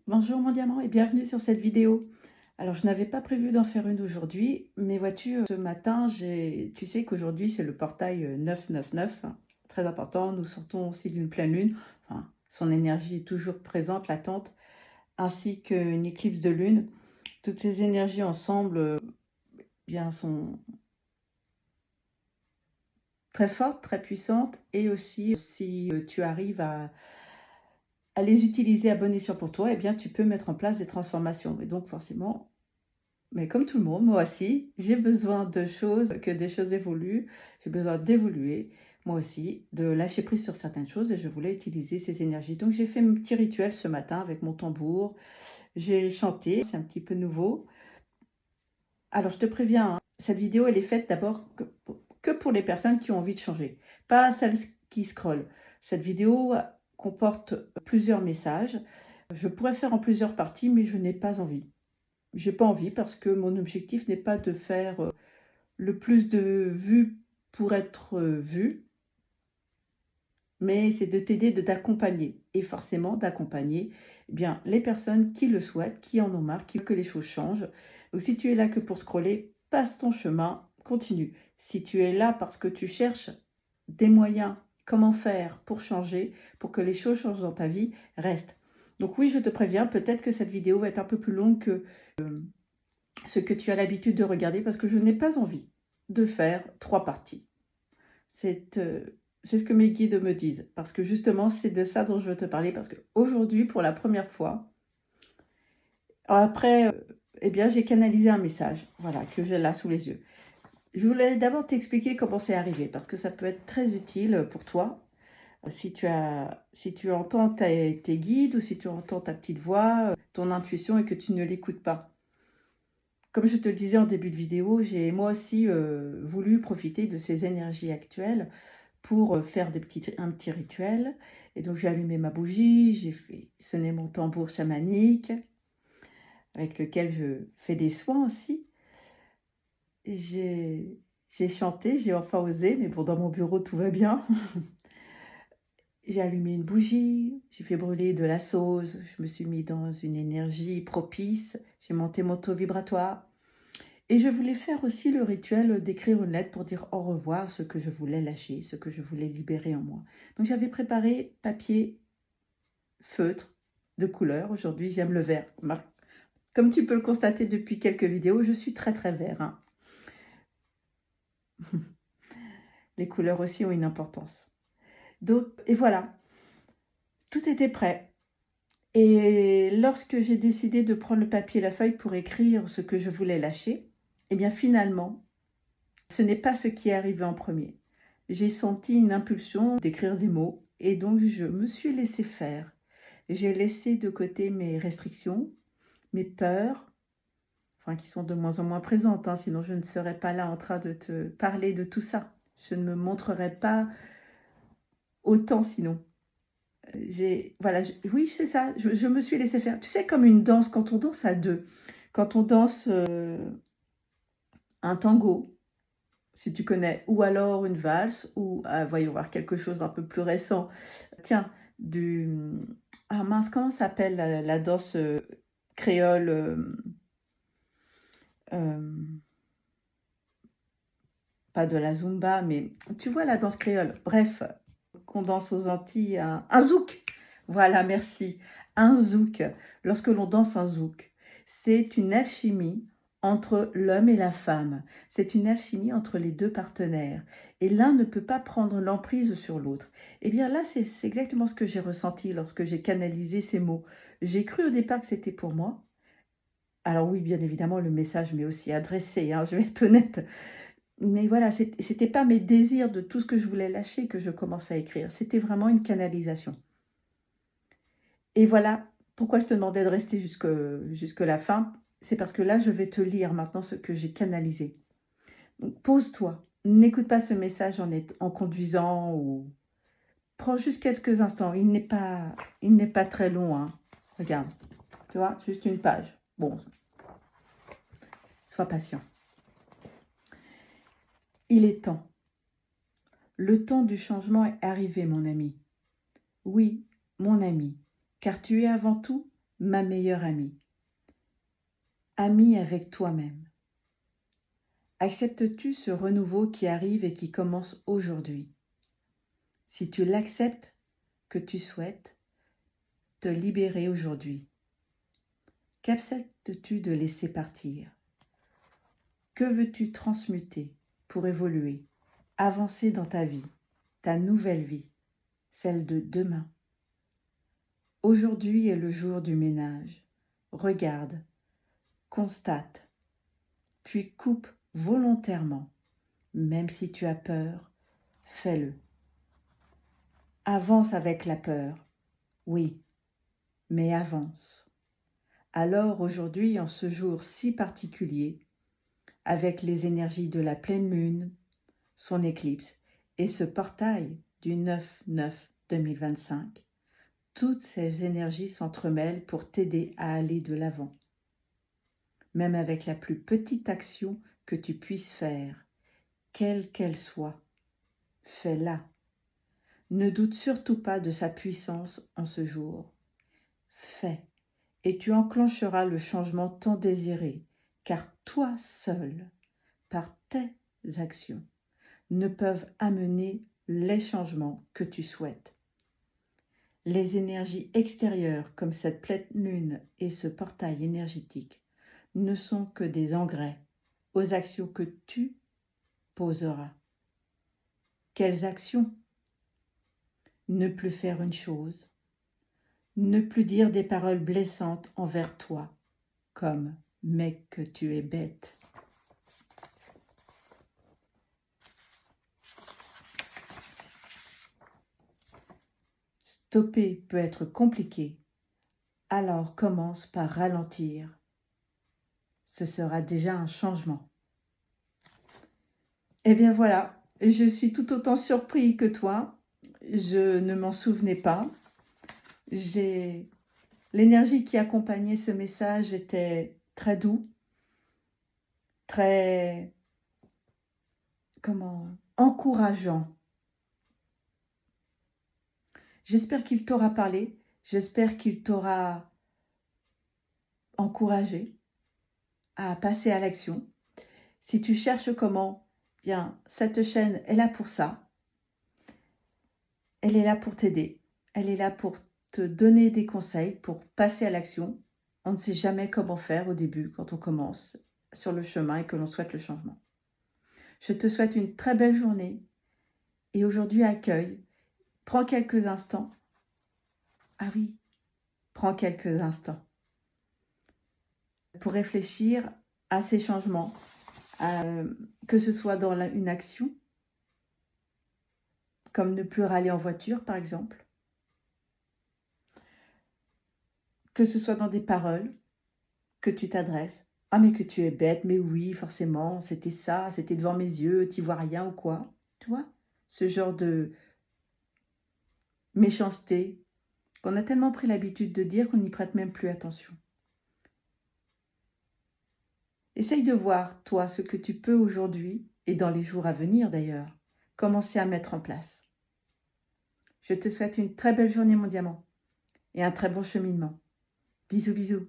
Bonjour mon diamant et bienvenue sur cette vidéo. Alors je n'avais pas prévu d'en faire une aujourd'hui, mais vois-tu, ce matin, tu sais qu'aujourd'hui c'est le portail 999, hein, très important. Nous sortons aussi d'une pleine lune, enfin son énergie est toujours présente, latente, ainsi qu'une éclipse de lune. Toutes ces énergies ensemble bien, sont très fortes, très puissantes, et aussi si tu arrives à les utiliser à bon escient pour toi, eh bien tu peux mettre en place des transformations. Et donc forcément, mais comme tout le monde, moi aussi, j'ai besoin de choses, que des choses évoluent. J'ai besoin d'évoluer, moi aussi, de lâcher prise sur certaines choses et je voulais utiliser ces énergies. Donc j'ai fait mon petit rituel ce matin avec mon tambour. J'ai chanté, c'est un petit peu nouveau. Alors je te préviens, hein, cette vidéo, elle est faite d'abord que pour les personnes qui ont envie de changer, pas celles qui scrollent. Cette vidéo comporte plusieurs messages. Je pourrais faire en plusieurs parties, mais je n'ai pas envie. J'ai pas envie parce que mon objectif n'est pas de faire le plus de vues pour être vu, mais c'est de t'aider, de t'accompagner. Et forcément, d'accompagner eh bien, les personnes qui le souhaitent, qui en ont marre, qui veulent que les choses changent. Donc si tu es là que pour scroller, passe ton chemin, continue. Si tu es là parce que tu cherches des moyens, comment faire pour changer, pour que les choses changent dans ta vie, reste. Donc oui, je te préviens, peut-être que cette vidéo va être un peu plus longue que ce que tu as l'habitude de regarder parce que je n'ai pas envie de faire 3 parties. C'est ce que mes guides me disent parce que justement, c'est de ça dont je veux te parler parce qu'aujourd'hui, pour la première fois, après, eh bien, j'ai canalisé un message, voilà, que j'ai là sous les yeux. Je voulais d'abord t'expliquer comment c'est arrivé parce que ça peut être très utile pour toi, si tu entends tes guides ou si tu entends ta petite voix, ton intuition et que tu ne l'écoutes pas. Comme je te le disais en début de vidéo, j'ai moi aussi voulu profiter de ces énergies actuelles pour faire un petit rituel. Et donc j'ai allumé ma bougie, j'ai fait sonner mon tambour chamanique, avec lequel je fais des soins aussi. J'ai j'ai chanté, j'ai enfin osé, mais bon, dans mon bureau, tout va bien. J'ai allumé une bougie, j'ai fait brûler de la sauge, je me suis mis dans une énergie propice, j'ai monté mon taux vibratoire. Et je voulais faire aussi le rituel d'écrire une lettre pour dire au revoir, ce que je voulais lâcher, ce que je voulais libérer en moi. Donc j'avais préparé papier, feutre, de couleur. Aujourd'hui, j'aime le vert. Comme tu peux le constater depuis quelques vidéos, je suis très très vert, hein. Les couleurs aussi ont une importance. Donc, et voilà, tout était prêt. Et lorsque j'ai décidé de prendre le papier et la feuille pour écrire ce que je voulais lâcher, eh bien finalement, ce n'est pas ce qui est arrivé en premier. J'ai senti une impulsion d'écrire des mots et donc je me suis laissée faire. J'ai laissé de côté mes restrictions, mes peurs, enfin qui sont de moins en moins présentes, hein, sinon je ne serais pas là en train de te parler de tout ça. Je ne me montrerais pas autant sinon. Voilà, oui, c'est ça, je me suis laissée faire. Tu sais, comme une danse, quand on danse à deux, quand on danse un tango, si tu connais, ou alors une valse, ou voyons voir quelque chose d'un peu plus récent. Tiens, du ah mince, comment s'appelle la danse créole pas de la zumba, mais tu vois la danse créole. Bref, qu'on danse aux Antilles, un zouk. Voilà, merci. Un zouk. Lorsque l'on danse un zouk, c'est une alchimie entre l'homme et la femme. C'est une alchimie entre les deux partenaires. Et l'un ne peut pas prendre l'emprise sur l'autre. Eh bien là, c'est exactement ce que j'ai ressenti lorsque j'ai canalisé ces mots. J'ai cru au départ que c'était pour moi. Alors oui, bien évidemment, le message m'est aussi adressé, hein, je vais être honnête. Mais voilà, c'était pas mes désirs de tout ce que je voulais lâcher que je commençais à écrire. C'était vraiment une canalisation. Et voilà pourquoi je te demandais de rester jusque la fin. C'est parce que là, je vais te lire maintenant ce que j'ai canalisé. Donc, pose-toi. N'écoute pas ce message en conduisant ou prends juste quelques instants. Il n'est pas très long, hein. Regarde, tu vois, juste une page. Bon, sois patient. Il est temps. Le temps du changement est arrivé, mon ami. Oui, mon ami, car tu es avant tout ma meilleure amie. Amie avec toi-même. Acceptes-tu ce renouveau qui arrive et qui commence aujourd'hui? Si tu l'acceptes, que tu souhaites te libérer aujourd'hui, qu'acceptes-tu de laisser partir? Que veux-tu transmuter pour évoluer, avancer dans ta vie, ta nouvelle vie, celle de demain? Aujourd'hui est le jour du ménage. Regarde, constate, puis coupe volontairement. Même si tu as peur, fais-le. Avance avec la peur, oui, mais avance. Alors aujourd'hui, en ce jour si particulier, avec les énergies de la pleine lune, son éclipse et ce portail du 9/9/2025, toutes ces énergies s'entremêlent pour t'aider à aller de l'avant. Même avec la plus petite action que tu puisses faire, quelle qu'elle soit, fais-la. Ne doute surtout pas de sa puissance en ce jour. Fais, et tu enclencheras le changement tant désiré, car toi seul, par tes actions, ne peuvent amener les changements que tu souhaites. Les énergies extérieures, comme cette pleine lune et ce portail énergétique, ne sont que des engrais aux actions que tu poseras. Quelles actions? Ne plus faire une chose, ne plus dire des paroles blessantes envers toi, comme « mais que tu es bête ». Stopper peut être compliqué, alors commence par ralentir. Ce sera déjà un changement. Eh bien voilà, je suis tout autant surpris que toi. Je ne m'en souvenais pas. L'énergie qui accompagnait ce message était très doux, très encourageant. J'espère qu'il t'aura parlé, j'espère qu'il t'aura encouragé à passer à l'action. Si tu cherches comment, bien, cette chaîne est là pour ça. Elle est là pour t'aider. Elle est là pour te donner des conseils, pour passer à l'action. On ne sait jamais comment faire au début quand on commence sur le chemin et que l'on souhaite le changement. Je te souhaite une très belle journée et aujourd'hui accueille. Prends quelques instants. Ah oui, prends quelques instants pour réfléchir à ces changements, que ce soit dans une action, comme ne plus râler en voiture par exemple, que ce soit dans des paroles que tu t'adresses. Ah mais que tu es bête, mais oui, forcément, c'était ça, c'était devant mes yeux, t'y vois rien ou quoi. Tu vois, ce genre de méchanceté qu'on a tellement pris l'habitude de dire qu'on n'y prête même plus attention. Essaye de voir, toi, ce que tu peux aujourd'hui, et dans les jours à venir d'ailleurs, commencer à mettre en place. Je te souhaite une très belle journée, mon diamant, et un très bon cheminement. Bisous, bisous.